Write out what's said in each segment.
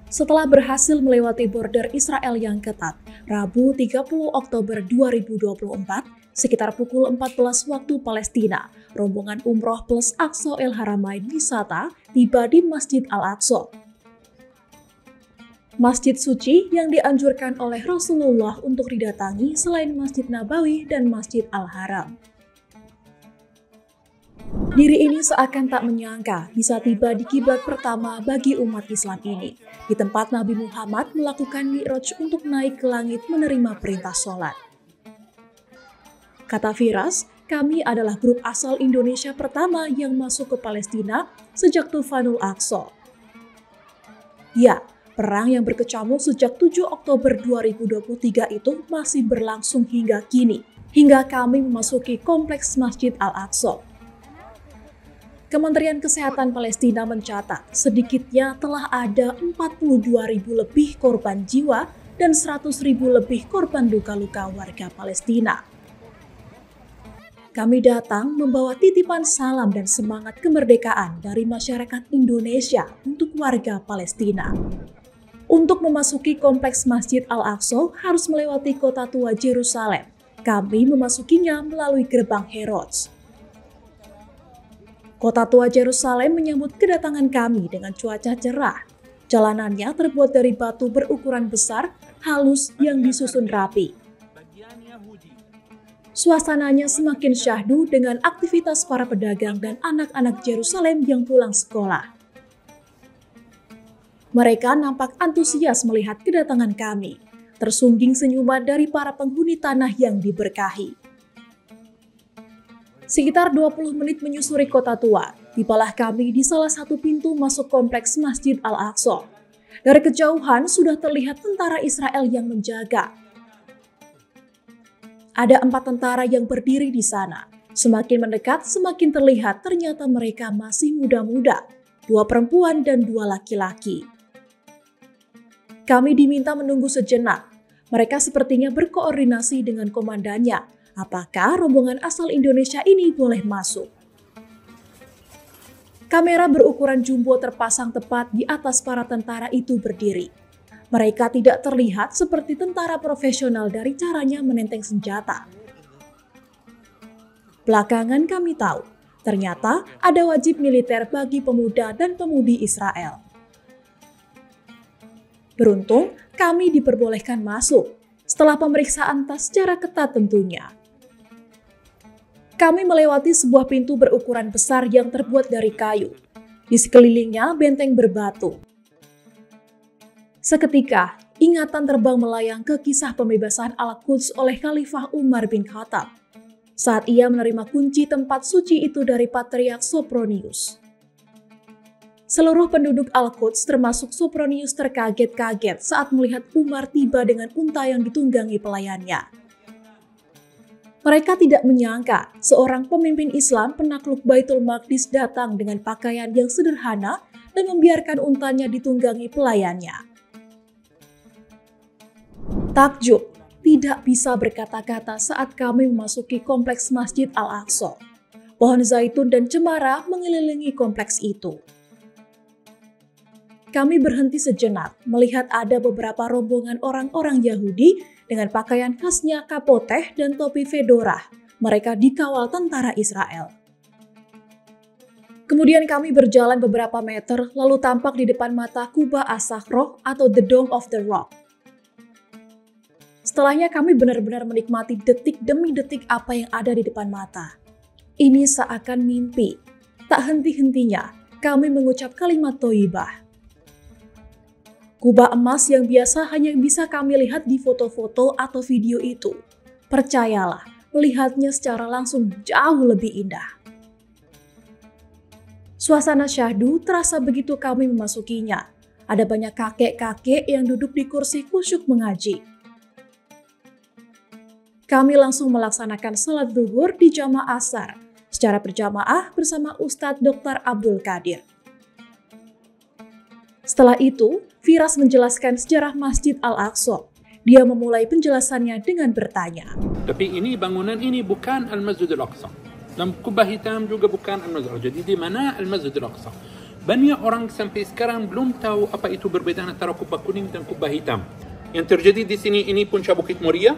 Setelah berhasil melewati border Israel yang ketat, Rabu 30 Oktober 2024, sekitar pukul 14 waktu Palestina, rombongan umroh plus Aqsa El Haramain wisata tiba di Masjid Al-Aqsa. Masjid suci yang dianjurkan oleh Rasulullah untuk didatangi selain Masjid Nabawi dan Masjid Al-Haram. Diri ini seakan tak menyangka bisa tiba di kiblat pertama bagi umat Islam ini, di tempat Nabi Muhammad melakukan Mi'raj untuk naik ke langit menerima perintah sholat. Kata Firas, kami adalah grup asal Indonesia pertama yang masuk ke Palestina sejak Tufanul Aqsa. Ya, perang yang berkecamuk sejak 7 Oktober 2023 itu masih berlangsung hingga kini, hingga kami memasuki kompleks Masjid Al-Aqsa. Kementerian Kesehatan Palestina mencatat sedikitnya telah ada 42.000 lebih korban jiwa dan 100.000 lebih korban luka-luka warga Palestina. Kami datang membawa titipan salam dan semangat kemerdekaan dari masyarakat Indonesia untuk warga Palestina. Untuk memasuki kompleks Masjid Al-Aqsa harus melewati kota tua Yerusalem. Kami memasukinya melalui gerbang Herods. Kota tua Yerusalem menyambut kedatangan kami dengan cuaca cerah. Jalanannya terbuat dari batu berukuran besar, halus yang disusun rapi. Suasananya semakin syahdu dengan aktivitas para pedagang dan anak-anak Yerusalem yang pulang sekolah. Mereka nampak antusias melihat kedatangan kami, tersungging senyuman dari para penghuni tanah yang diberkahi. Sekitar 20 menit menyusuri kota tua, tibalah kami di salah satu pintu masuk kompleks Masjid Al-Aqsa. Dari kejauhan sudah terlihat tentara Israel yang menjaga. Ada 4 tentara yang berdiri di sana. Semakin mendekat, semakin terlihat ternyata mereka masih muda-muda, 2 perempuan dan 2 laki-laki. Kami diminta menunggu sejenak. Mereka sepertinya berkoordinasi dengan komandannya. Apakah rombongan asal Indonesia ini boleh masuk? Kamera berukuran jumbo terpasang tepat di atas para tentara itu berdiri. Mereka tidak terlihat seperti tentara profesional dari caranya menenteng senjata. Belakangan kami tahu, ternyata ada wajib militer bagi pemuda dan pemudi Israel. Beruntung, kami diperbolehkan masuk setelah pemeriksaan tas secara ketat tentunya. Kami melewati sebuah pintu berukuran besar yang terbuat dari kayu. Di sekelilingnya benteng berbatu. Seketika, ingatan terbang melayang ke kisah pembebasan Al-Quds oleh Khalifah Umar bin Khattab saat ia menerima kunci tempat suci itu dari Patriark Sopronius. Seluruh penduduk Al-Quds termasuk Sopronius terkaget-kaget saat melihat Umar tiba dengan unta yang ditunggangi pelayannya. Mereka tidak menyangka seorang pemimpin Islam penakluk Baitul Maqdis datang dengan pakaian yang sederhana dan membiarkan untanya ditunggangi pelayannya. Takjub, tidak bisa berkata-kata saat kami memasuki kompleks Masjid Al-Aqsa. Pohon zaitun dan cemara mengelilingi kompleks itu. Kami berhenti sejenak melihat ada beberapa rombongan orang-orang Yahudi dengan pakaian khasnya kapoteh dan topi fedora. Mereka dikawal tentara Israel. Kemudian kami berjalan beberapa meter lalu tampak di depan mata Kubah As-Sakhroh atau The Dome of the Rock. Setelahnya kami benar-benar menikmati detik demi detik apa yang ada di depan mata. Ini seakan mimpi. Tak henti-hentinya kami mengucap kalimat thayyibah. Kubah emas yang biasa hanya bisa kami lihat di foto-foto atau video itu. Percayalah, melihatnya secara langsung jauh lebih indah. Suasana syahdu terasa begitu kami memasukinya. Ada banyak kakek-kakek yang duduk di kursi khusyuk mengaji. Kami langsung melaksanakan salat zuhur di jamaah asar secara berjamaah bersama Ustadz Dr. Abdul Qadir. Setelah itu, Firas menjelaskan sejarah Masjid Al-Aqsa. Dia memulai penjelasannya dengan bertanya. Tapi ini bangunan ini bukan Al-Masjid Al-Aqsa. Dan kubah hitam juga bukan Al-Masjid Al-Aqsa. Jadi di mana Al-Masjid Al-Aqsa? banyak orang sampai sekarang belum tahu apa itu perbedaan antara kubah kuning dan kubah hitam. Yang terjadi di sini ini puncak Bukit Moria.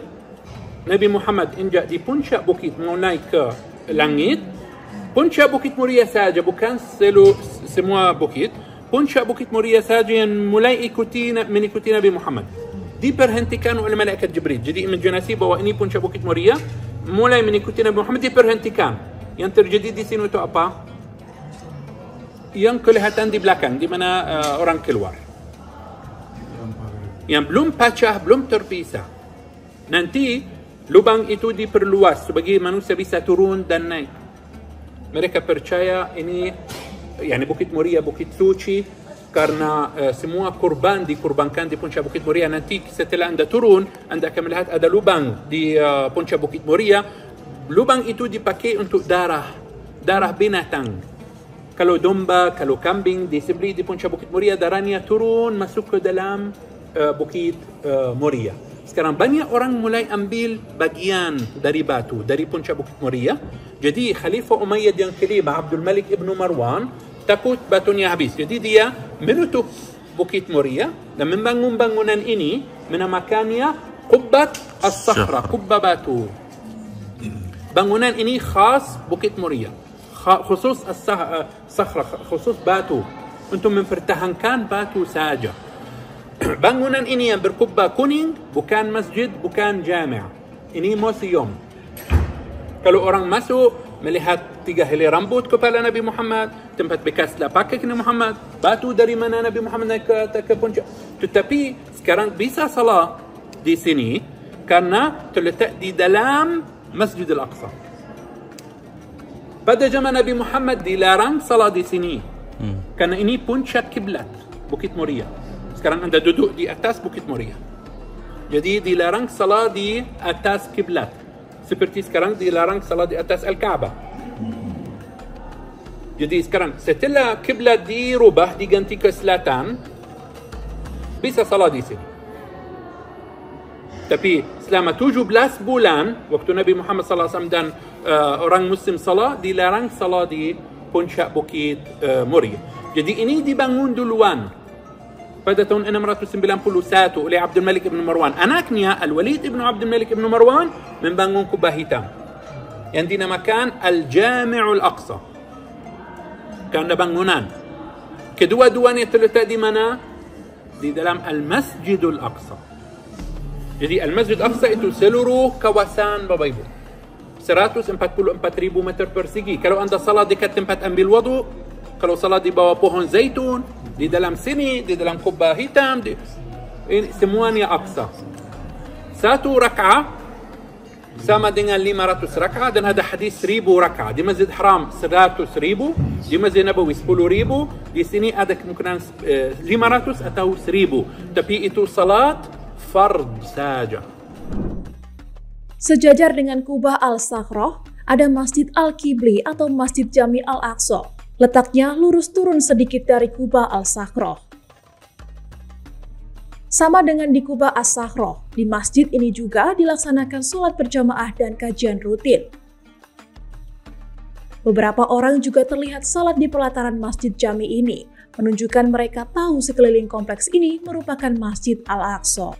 Nabi Muhammad injak di puncak bukit mau naik ke langit. Puncak Bukit Moria saja, bukan semua bukit. Puncak Bukit Moria saja yang mulai mengikuti Nabi Muhammad. Diperhentikan oleh malaikat Jibril. Jadi imajinasi bahwa ini puncak Bukit Moria, mulai mengikuti Nabi Muhammad, diperhentikan. Yang terjadi di sini itu apa? Yang kelihatan di belakang, di mana orang keluar. Yang belum pecah, belum terpisah. Nanti lubang itu diperluas sebagai manusia bisa turun dan naik. Mereka percaya ini Bukit Moria, Bukit Suci, karena semua kurban dikurbankan di puncak Bukit Moria. Nanti setelah anda turun, anda akan melihat ada lubang di puncak Bukit Moria. Lubang itu dipakai untuk darah binatang. Kalau domba, kalau kambing disembelih di puncak Bukit Moria, darahnya turun masuk ke dalam Bukit Moria. Sekarang banyak orang mulai ambil bagian dari batu dari puncak Bukit Moria. Jadi Khalifah Umayyad yang kelima, Abdul Malik ibn Marwan, takut batunya habis. Jadi dia menutup Bukit Moria dan membangun bangunan ini, menamakannya Qubbat As-Sakhra, Kubah Batu. Bangunan ini khas Bukit Moria, khusus As-Sakhra, khusus batu, untuk mempertahankan batu saja. Bangunan ini yang berkubah kuning bukan masjid, bukan jami'. Ini museum. Kalau orang masuk melihat 3 helai rambut kepala Nabi Muhammad, tempat bekas telapak kaki Nabi Muhammad, batu dari mana Nabi Muhammad naik ke puncak. Tetapi sekarang bisa salat di sini karena terletak di dalam Masjid Al-Aqsa. Pada zaman Nabi Muhammad dilarang salat di sini karena ini puncak kiblat Bukit Moria. Sekarang anda duduk di atas Bukit Moria. Jadi dilarang salat di atas kiblat. Seperti sekarang dilarang salat di atas Al-Kaabah. Jadi sekarang setelah kiblat dirubah, diganti ke selatan, bisa salat di sini. Tapi selama 17 bulan waktu Nabi Muhammad SAW dan orang Muslim salat, dilarang salat di puncak Bukit Moria. Jadi ini dibangun duluan pada tahun 691 oleh Abdul Malik ibn Marwan. Anaknya Al-Walid ibn Abdul Malik ibn Marwan membangun kubah hitam yang dinamakan Al-Jami'ul Aqsa. Karena bangunan kedua-duanya terletak di mana? Di dalam Al-Masjidul Aqsa. Jadi Al-Masjidul Aqsa itu seluruh kawasan Bapak Ibu 144,000 meter persegi. Kalau anda salat dekat tempat ambil wudu, kalau salat di bawah pohon zaitun, di dalam sini, di dalam kubah hitam, ini semuanya Aqsa. Satu rak'ah sama dengan 500 rak'ah, dan ada hadis 1000 rak'ah. Di Masjid Haram 100,000, di Masjid Nabawi 10,000, di sini ada kemungkinan 500 atau 1000. Tapi itu salat fard saja. Sejajar dengan Kubah Al-Sakhra, ada Masjid Al-Qibli atau Masjid Jami Al-Aqsa. Letaknya lurus turun sedikit dari Kubah Al-Sakhra. Sama dengan di Kubah As-Sakhra, di masjid ini juga dilaksanakan sholat berjamaah dan kajian rutin. Beberapa orang juga terlihat salat di pelataran Masjid Jami ini, menunjukkan mereka tahu sekeliling kompleks ini merupakan Masjid Al-Aqsa.